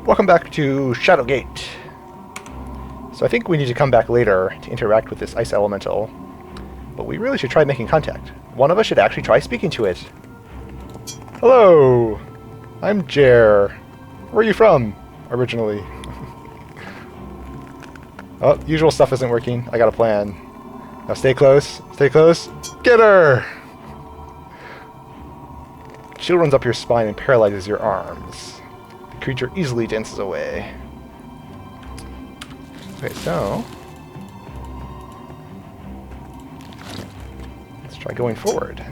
Welcome back to Shadowgate. So I think we need to come back later to interact with this ice elemental, but we really should try making contact. One of us should actually try speaking to it. Hello! I'm Jer. Where are you from, originally? Oh, usual stuff isn't working. I got a plan. Now stay close. Stay close. Get her! Chill runs up your spine and paralyzes your arms. The creature easily dances away. Okay, so let's try going forward.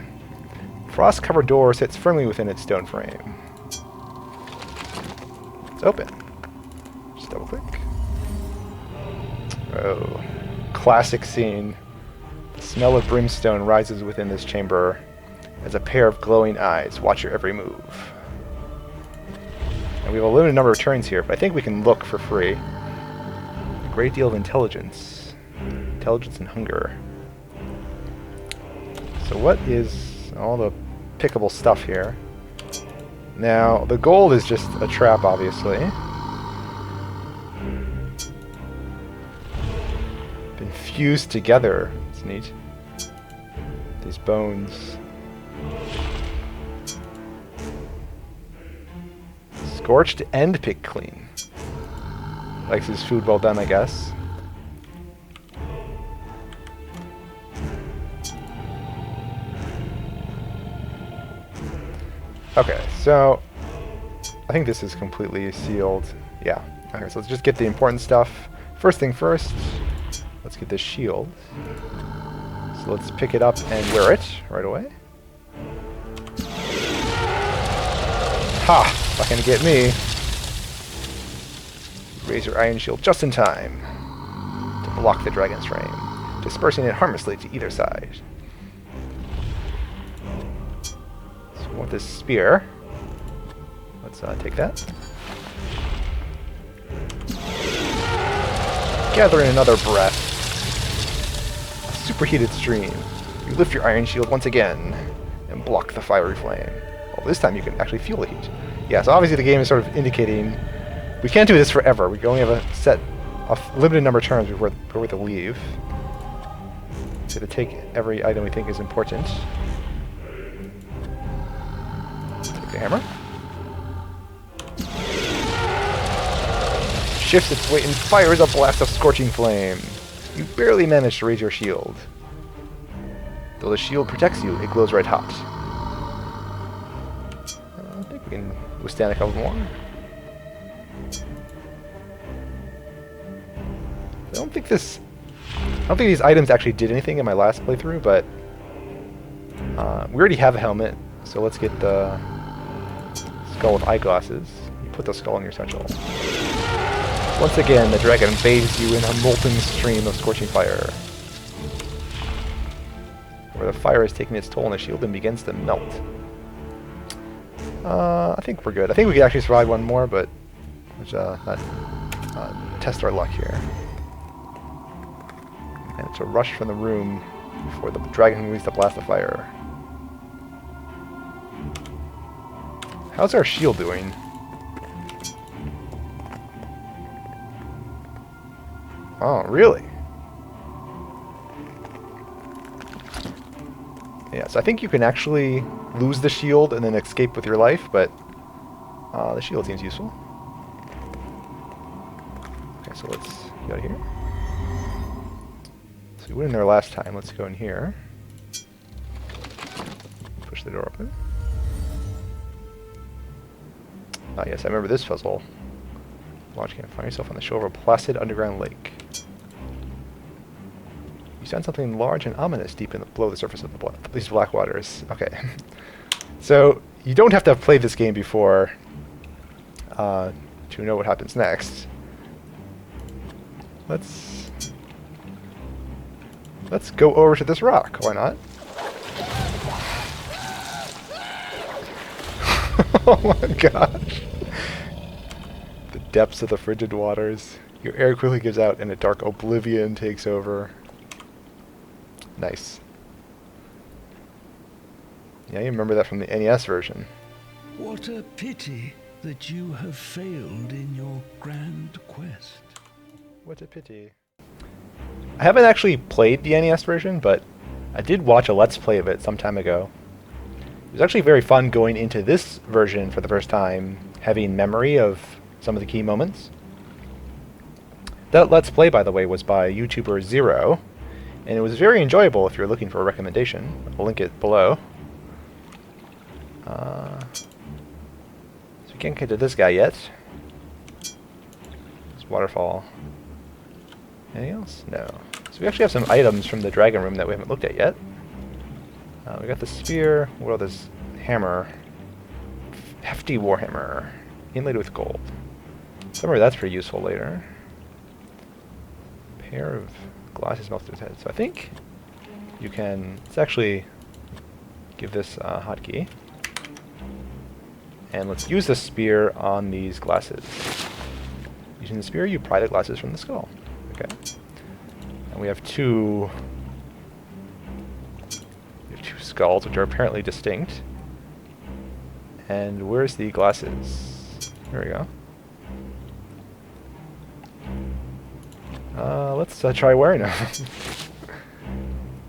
Frost-covered door sits firmly within its stone frame. It's open. Just double-click. Oh, classic scene. The smell of brimstone rises within this chamber as a pair of glowing eyes watch your every move. And we have a limited number of turns here, but I think we can look for free. A great deal of intelligence. Intelligence and hunger. So what is all the pickable stuff here? Now, the gold is just a trap, obviously. Been fused together. It's neat. These bones. Scorched and picked clean. Likes his food well done, I guess. Okay, so I think this is completely sealed. Yeah. Okay, so let's just get the important stuff. First thing first, let's get this shield. So let's pick it up and wear it right away. Ha! Not gonna get me. Raise your iron shield just in time to block the dragon's frame, dispersing it harmlessly to either side. So we want this spear. Let's take that. Gather in another breath. A superheated stream. You lift your iron shield once again and block the fiery flame. Well, this time you can actually feel the heat. Yeah, so obviously the game is sort of indicating we can't do this forever. We can only have a limited number of turns before we have to leave. So to take every item we think is important. Take the hammer. Shifts its weight and fires a blast of scorching flame. You barely manage to raise your shield. Though the shield protects you, it glows red hot. I think we can withstand a couple more. I don't think these items actually did anything in my last playthrough, but we already have a helmet, so let's get the skull with eyeglasses. You put the skull in your satchel. Once again, the dragon bathes you in a molten stream of scorching fire, where the fire is taking its toll on the shield and begins to melt. I think we're good. I think we can actually survive one more, but let's not test our luck here. And it's a rush from the room before the dragon moves to blast the fire. How's our shield doing? Oh, really? Yeah, so I think you can actually lose the shield and then escape with your life, but the shield seems useful. Okay, so let's get out of here. So we went in there last time. Let's go in here. Push the door open. Ah, yes, I remember this puzzle. Launch camp. Find yourself on the shore of a placid underground lake. You sense something large and ominous deep below the surface of these black waters. Okay. So, you don't have to have played this game before to know what happens next. Let's go over to this rock. Why not? Oh my gosh. The depths of the frigid waters. Your air quickly gives out and a dark oblivion takes over. Nice. Yeah, you remember that from the NES version. What a pity. that you have failed in your grand quest. What a pity. I haven't actually played the NES version, but I did watch a Let's Play of it some time ago. It was actually very fun going into this version for the first time, having memory of some of the key moments. That Let's Play, by the way, was by YouTuber Zero, and it was very enjoyable if you're looking for a recommendation. I'll link it below. So we can't get to this guy yet. This waterfall. Anything else? No. So we actually have some items from the dragon room that we haven't looked at yet. We got the spear. What else? This hammer. Hefty warhammer. Inlaid with gold. Somewhere that's pretty useful later. Pair of glasses melted with head. So I think you can... Let's actually give this a hotkey. And let's use the spear on these glasses. Using the spear, you pry the glasses from the skull. Okay. And we have two skulls, which are apparently distinct. And where's the glasses? There we go. Let's try wearing them.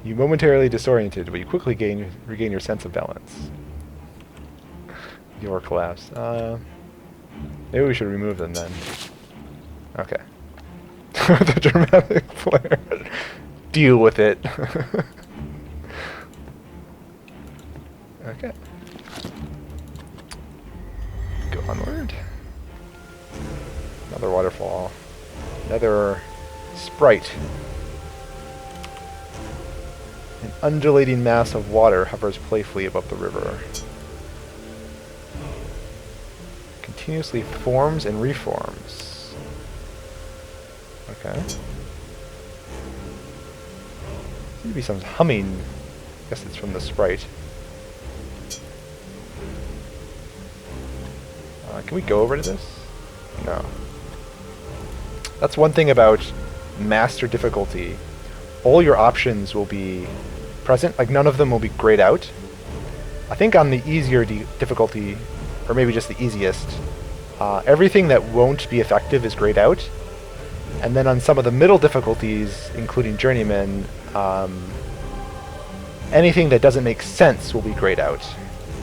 You momentarily disoriented, but you quickly regain your sense of balance. Your collapse. Maybe we should remove them then. Okay. The dramatic flare. Deal with it. Okay. Go onward. Another waterfall. Another sprite. An undulating mass of water hovers playfully above the river. Continuously forms and reforms. Okay. Seems to be some humming. I guess it's from the sprite. Can we go over to this? No. That's one thing about master difficulty. All your options will be present. Like, none of them will be grayed out. I think on the easier difficulty, or maybe just the easiest, everything that won't be effective is grayed out. And then on some of the middle difficulties, including Journeyman, anything that doesn't make sense will be grayed out.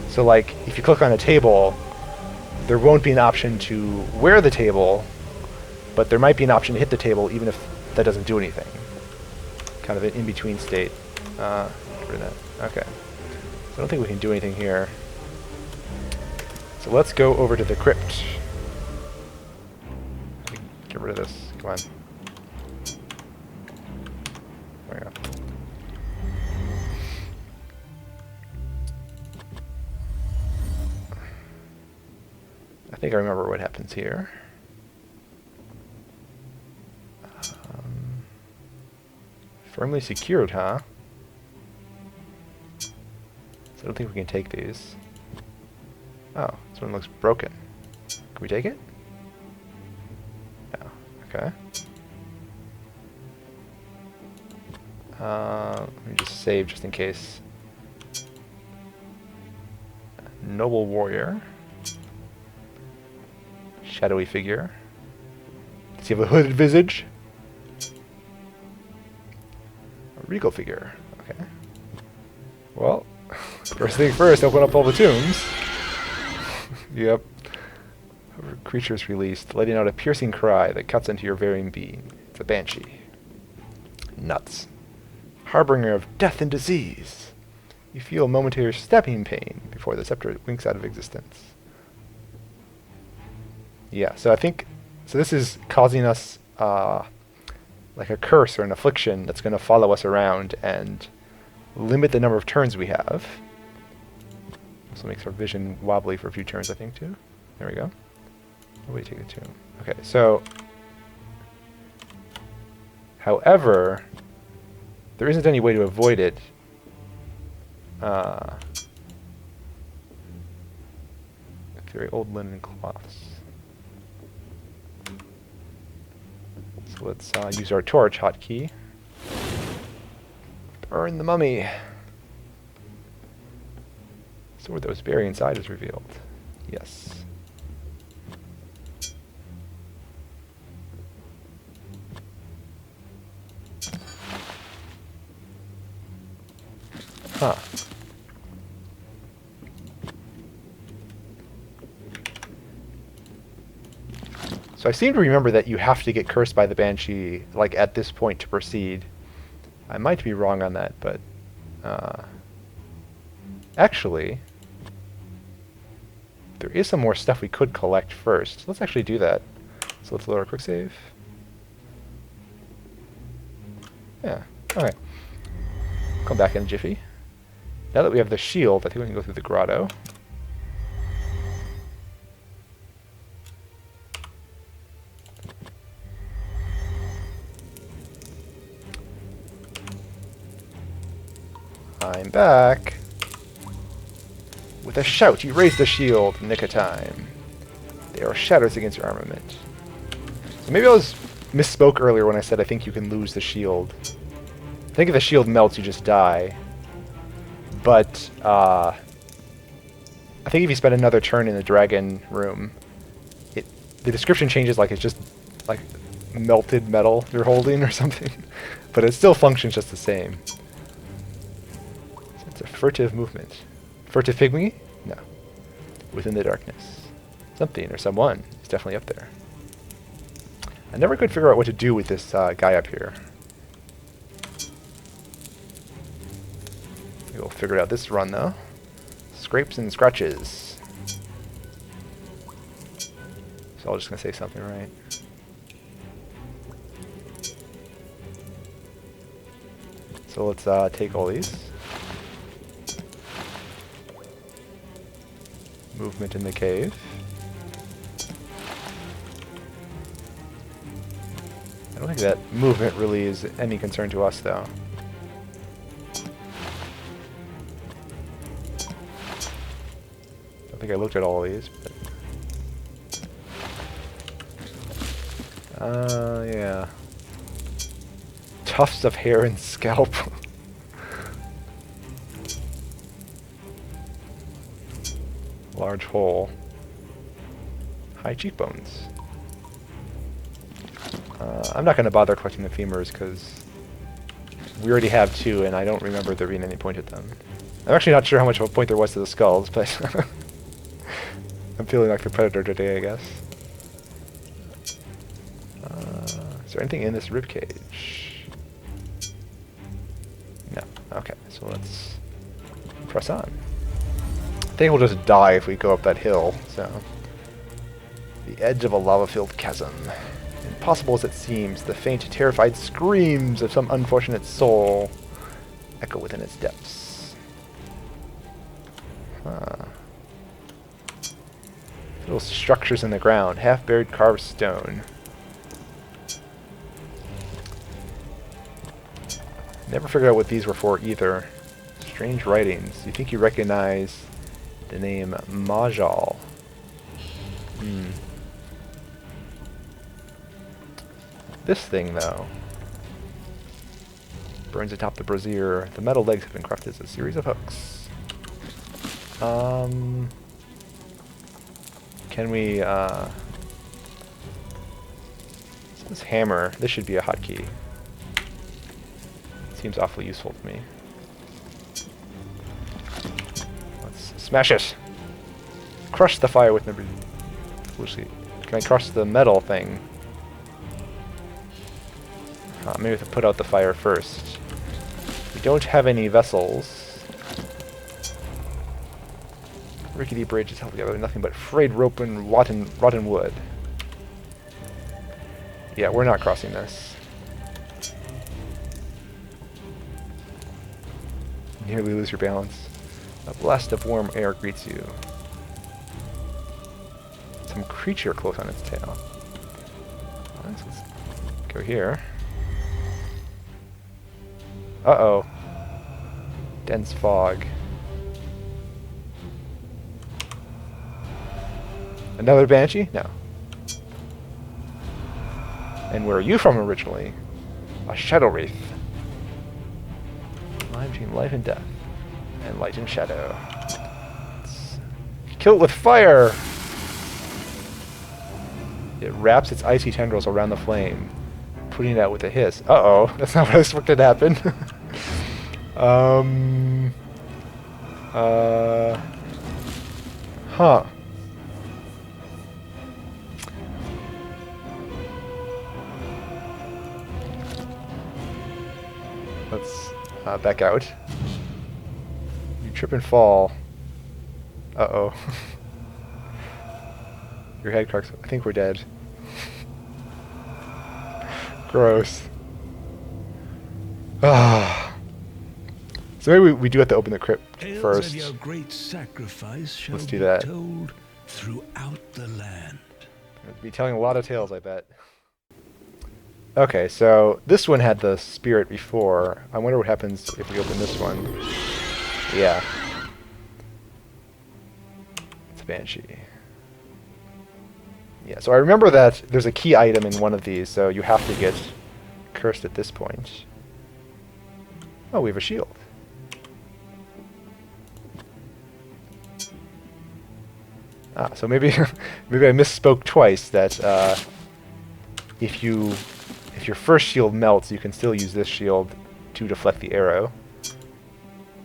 So like, if you click on a table, there won't be an option to wear the table, but there might be an option to hit the table even if that doesn't do anything. Kind of an in-between state. Get rid of that. Okay. So I don't think we can do anything here. So let's go over to the crypt. Get rid of this. Come on. There we go. I think I remember what happens here. Firmly secured, huh? So I don't think we can take these. Oh, this one looks broken. Can we take it? No. Okay. Let me just save just in case. Noble warrior. Shadowy figure. Does he have a hooded visage? A regal figure. Okay. Well, first thing first, open up all the tombs. Yep. Creatures released, letting out a piercing cry that cuts into your very being. It's a banshee. Nuts. Harbinger of death and disease. You feel momentary stabbing pain before the scepter winks out of existence. Yeah, so I think... So this is causing us like a curse or an affliction that's going to follow us around and limit the number of turns we have. Also makes our vision wobbly for a few turns, I think, too. There we go. Where do we take it to? Okay, so... However, there isn't any way to avoid it. Very old linen cloths. So let's use our torch hotkey. Burn the mummy. So what those bury inside is revealed. Yes. Huh. So I seem to remember that you have to get cursed by the Banshee, like, at this point to proceed. I might be wrong on that, but... actually... there is some more stuff we could collect first. Let's actually do that. So let's load our quick save. Yeah, okay. Come back in a jiffy. Now that we have the shield, I think we can go through the grotto. I'm back. With a shout, you raise the shield, nick of time. There are shadows against your armament. So maybe I misspoke earlier when I said I think you can lose the shield. I think if the shield melts, you just die. But, I think if you spend another turn in the dragon room, the description changes like it's just, like, melted metal you're holding or something. But it still functions just the same. So it's a furtive movement. Furtive pygmy? No. Within the darkness. Something or someone is definitely up there. I never could figure out what to do with this guy up here. We'll figure it out this run, though. Scrapes and scratches. So I'm just going to say something right. So let's take all these. Movement in the cave. I don't think that movement really is any concern to us, though. I don't think I looked at all of these, but... yeah. Tufts of hair and scalp. Large hole. High cheekbones. I'm not going to bother collecting the femurs because we already have two and I don't remember there being any point at them. I'm actually not sure how much of a point there was to the skulls, but I'm feeling like the predator today, I guess. Is there anything in this ribcage? No. Okay, so let's press on. I think we'll just die if we go up that hill, so... The edge of a lava-filled chasm. Impossible as it seems, the faint, terrified screams of some unfortunate soul echo within its depths. Little structures in the ground, half-buried carved stone. Never figured out what these were for either. Strange writings. You think you recognize the name Majal. This thing, though, burns atop the brazier. The metal legs have been crafted as a series of hooks. Can we, this hammer, this should be a hotkey. Seems awfully useful to me. Let's smash it! Crush the fire with the... Can I crush the metal thing? Maybe we have to put out the fire first. We don't have any vessels. Rickety bridge is held together with nothing but frayed rope and rotten wood. Yeah, we're not crossing this. Nearly lose your balance. A blast of warm air greets you. Some creature close on its tail. Alright, so let's go here. Uh-oh. Dense fog. Another banshee? No. And where are you from originally? A shadow wraith. Line between life and death. And light and shadow. Let's kill it with fire! It wraps its icy tendrils around the flame, putting it out with a hiss. Uh-oh, that's not what I expected to happen. Huh. Let's back out. You trip and fall. Uh-oh. Your head cracks. I think we're dead. Gross. Ah. So maybe we do have to open the crypt Tales first. of your great sacrifice shall Let's do be that. told throughout the land. I'll be telling a lot of tales, I bet. Okay, so this one had the spirit before. I wonder what happens if we open this one. Yeah. It's a banshee. Yeah, so I remember that there's a key item in one of these, so you have to get cursed at this point. Oh, we have a shield. Ah, so maybe maybe I misspoke twice that if your first shield melts, you can still use this shield to deflect the arrow.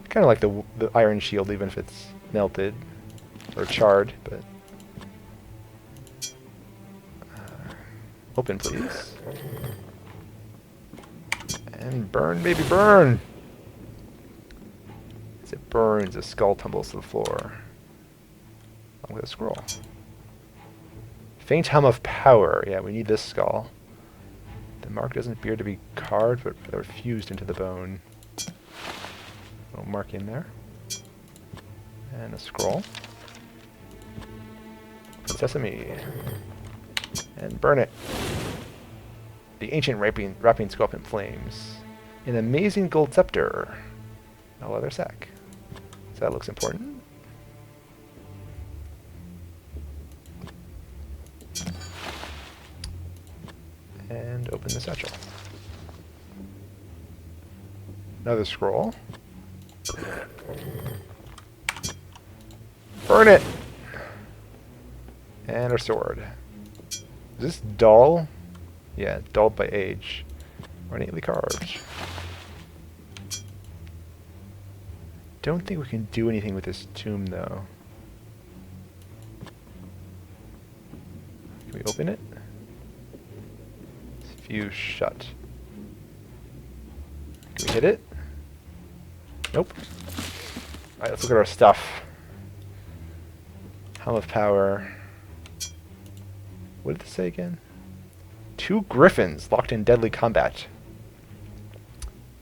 Kind of like the iron shield, even if it's melted or charred. But open, please, and burn, baby, burn! As it burns, a skull tumbles to the floor. Along with a scroll. Faint hum of power. Yeah, we need this skull. The mark doesn't appear to be carved, but rather fused into the bone. Little mark in there. And a scroll. Open sesame. And burn it. The ancient wrapping skull up in flames. An amazing gold scepter. A leather sack. So that looks important. And open the satchel. Another scroll. Burn it! And our sword. Is this dull? Yeah, dulled by age. Ornately carved. Don't think we can do anything with this tomb, though. Can we open it? It's fused shut. Can we hit it? Nope. Alright, let's look at our stuff. Helm of Power. What did this say again? 2 griffins locked in deadly combat.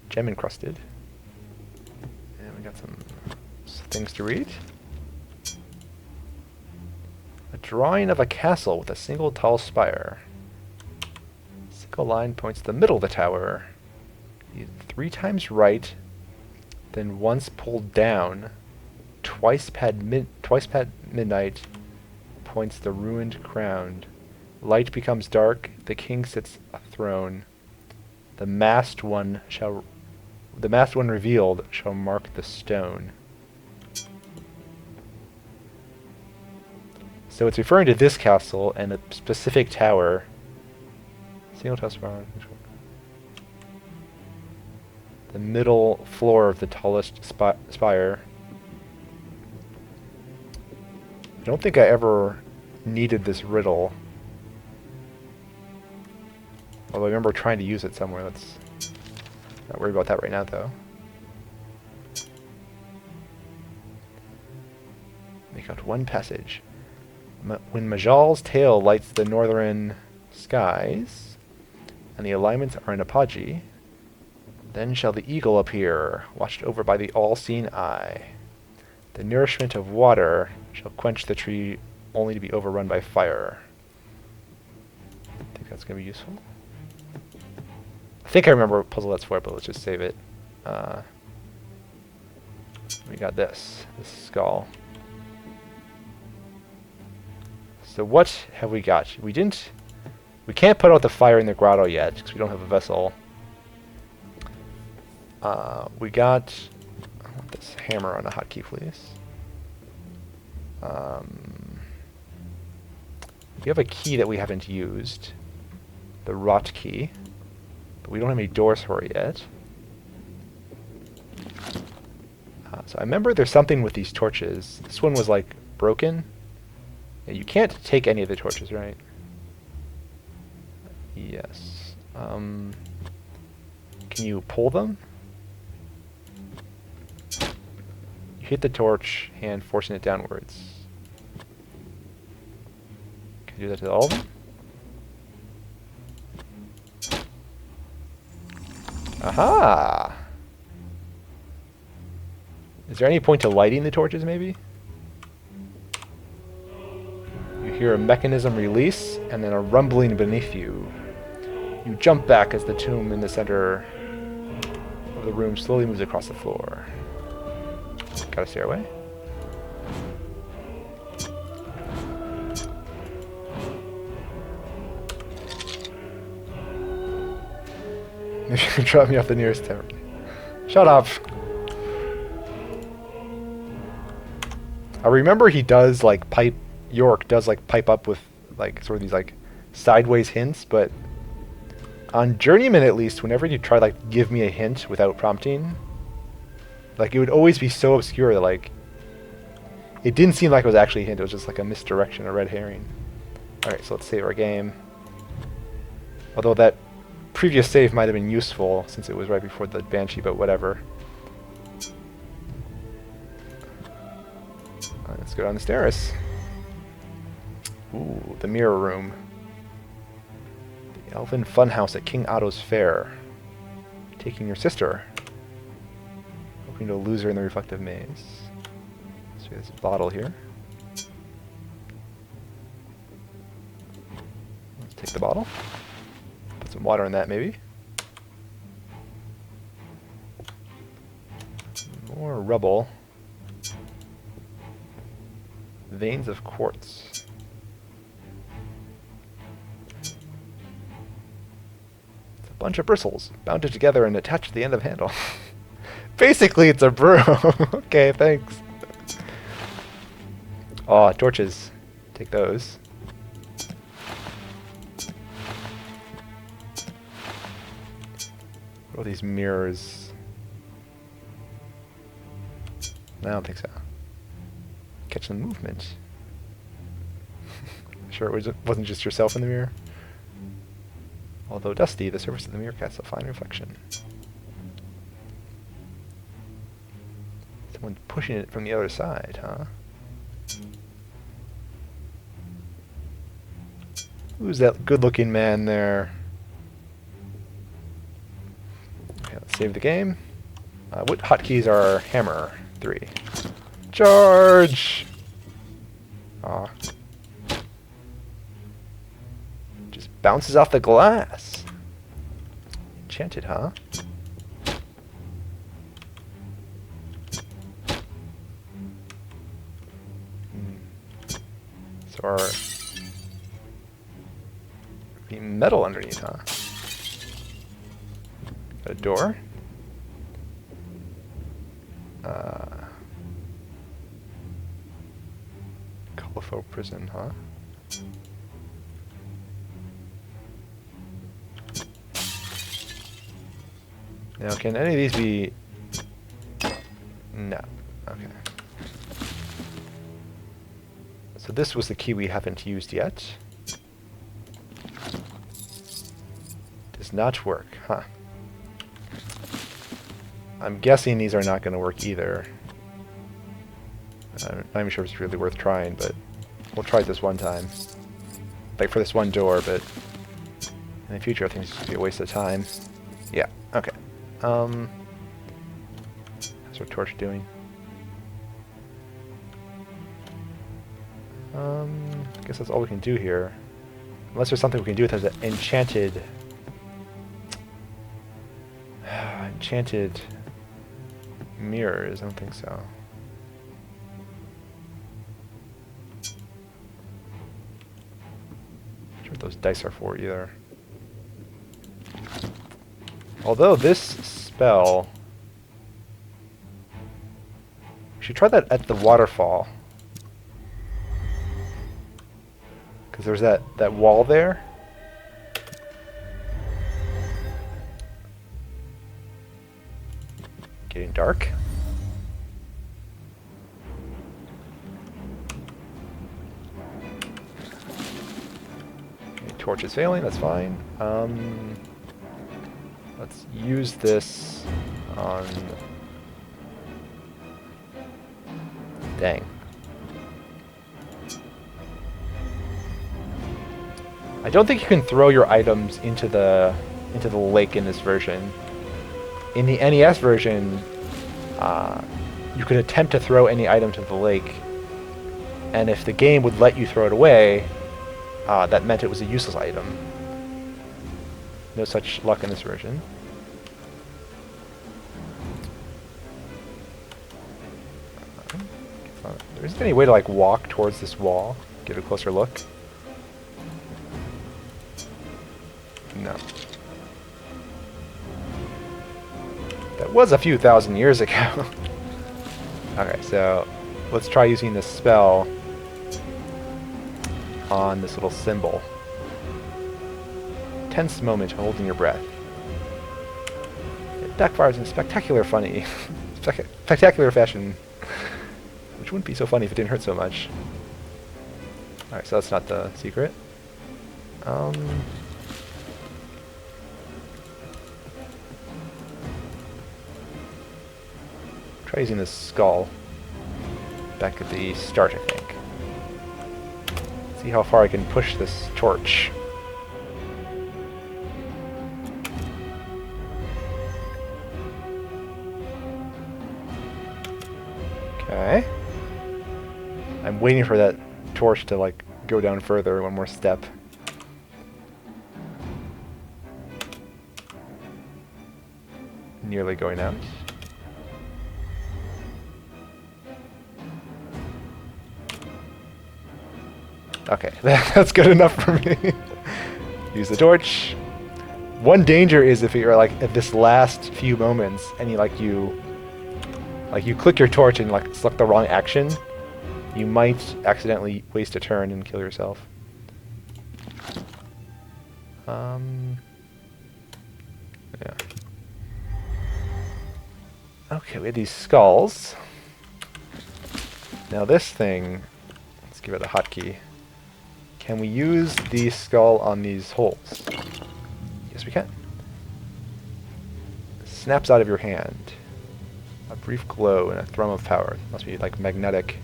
Gem encrusted. And we got some things to read. A drawing of a castle with a single tall spire. Single line points to the middle of the tower. 3 times right, then once pulled down. Twice past midnight points the ruined crown. Light becomes dark, the king sits a throne. The masked one revealed shall mark the stone. So it's referring to this castle and a specific tower. Single tower spire. The middle floor of the tallest spire. I don't think I ever needed this riddle. Although I remember trying to use it somewhere. Let's not worry about that right now, though. Make out one passage. When Majal's tail lights the northern skies, and the alignments are in apogee, then shall the eagle appear, watched over by the all-seeing eye. The nourishment of water shall quench the tree, only to be overrun by fire. I think that's going to be useful. I think I remember what puzzle that's for, but let's just save it. We got this skull. So what have we got? We can't put out the fire in the grotto yet, because we don't have a vessel. We got... I want this hammer on a hotkey, please. We have a key that we haven't used. The rot key. But we don't have any doors for it yet. So I remember there's something with these torches. This one was like broken. Yeah, you can't take any of the torches, right? Yes. Can you pull them? You hit the torch and forcing it downwards. Can you do that to all of them? Aha! Is there any point to lighting the torches, maybe? You hear a mechanism release, and then a rumbling beneath you. You jump back as the tomb in the center of the room slowly moves across the floor. Got a stairway? Maybe you can drop me off the nearest tavern. Shut up! I remember he does like pipe. York does like pipe up with like sort of these like sideways hints, but on Journeyman at least, whenever you try like give me a hint without prompting, like it would always be so obscure that like it didn't seem like it was actually a hint. It was just like a misdirection, a red herring. All right, so let's save our game. Although that previous save might have been useful since it was right before the Banshee, but whatever. All right, let's go down the stairs. Ooh, the mirror room. The Elven Funhouse at King Otto's Fair. Taking your sister. Hoping to lose her in the reflective maze. So there's a bottle here. Let's take the bottle. Put some water in that, maybe. More rubble. Veins of quartz. Bunch of bristles, bounded together and attached to the end of the handle. Basically, it's a broom. Okay, thanks. Oh, torches. Take those. What are these mirrors? I don't think so. Catch the movement. Sure, it wasn't just yourself in the mirror? Although dusty, the surface of the mirror casts a fine reflection. Someone's pushing it from the other side, huh? Who's that good-looking man there? Okay, let's save the game. What hotkeys are hammer? 3. Charge! Aw. Bounces off the glass. Enchanted, huh? So our the metal underneath, huh? Got a door. Colorful prison, huh? Now, can any of these be... No. Okay. So this was the key we haven't used yet. Does not work, huh? I'm guessing these are not going to work either. I'm not even sure if it's really worth trying, but we'll try it this one time. Like for this one door, but in the future I think it's just going to be a waste of time. Yeah, okay. How's our torch doing? I guess that's all we can do here. Unless there's something we can do with it, enchanted... enchanted mirrors. I don't think so. Not sure what those dice are for either. Although this spell... we should try that at the waterfall. Because there's that wall there. Getting dark. torch is failing, that's fine. Let's use this on... Dang. I don't think you can throw your items into the lake in this version. In the NES version, you could attempt to throw any item to the lake, and if the game would let you throw it away, that meant it was a useless item. No such luck in this version. There isn't any way to like walk towards this wall, get a closer look. No. That was a few thousand years ago. Okay, so let's try using this spell on this little symbol. Tense moment holding your breath. It backfires in spectacular spectacular fashion. Which wouldn't be so funny if it didn't hurt so much. Alright, so that's not the secret. Try using this skull back at the start, I think. See how far I can push this torch. Okay. I'm waiting for that torch to like go down further, one more step. Nearly going out. Okay, that's good enough for me. Use the torch. One danger is if you're like at this last few moments and you click your torch and like select the wrong action, you might accidentally waste a turn and kill yourself. Yeah. Okay, we have these skulls. Now this thing, let's give it a hotkey. Can we use the skull on these holes? Yes, we can. Snaps out of your hand. A brief glow and a thrum of power. Must be like magnetic.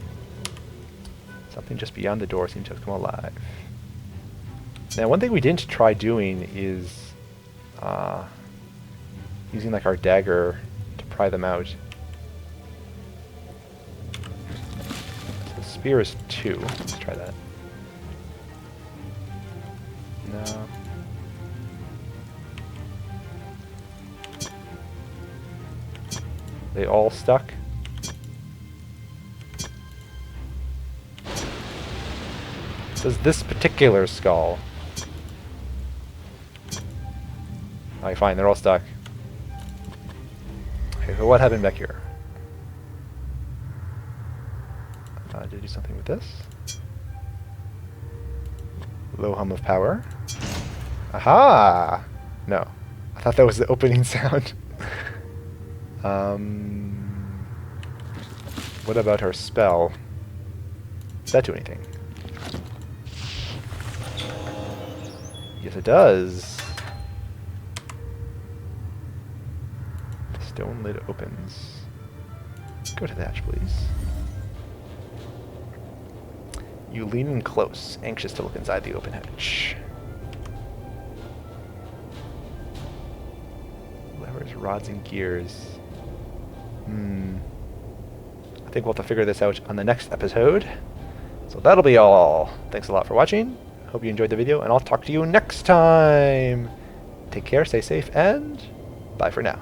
Something just beyond the door seems to have come alive. Now, one thing we didn't try doing is using like our dagger to pry them out. So the spear is 2. Let's try that. No. They all stuck? Does this particular skull? Alright, fine, they're all stuck. Okay, so what happened back here? Did I do something with this? Low hum of power. Aha! No. I thought that was the opening sound. What about her spell? Does that do anything? Yes, it does. The stone lid opens. Go to the hatch, please. You lean in close, anxious to look inside the open hatch. Levers, rods, and gears. I think we'll have to figure this out on the next episode. So that'll be all. Thanks a lot for watching. Hope you enjoyed the video, and I'll talk to you next time. Take care, stay safe, and bye for now.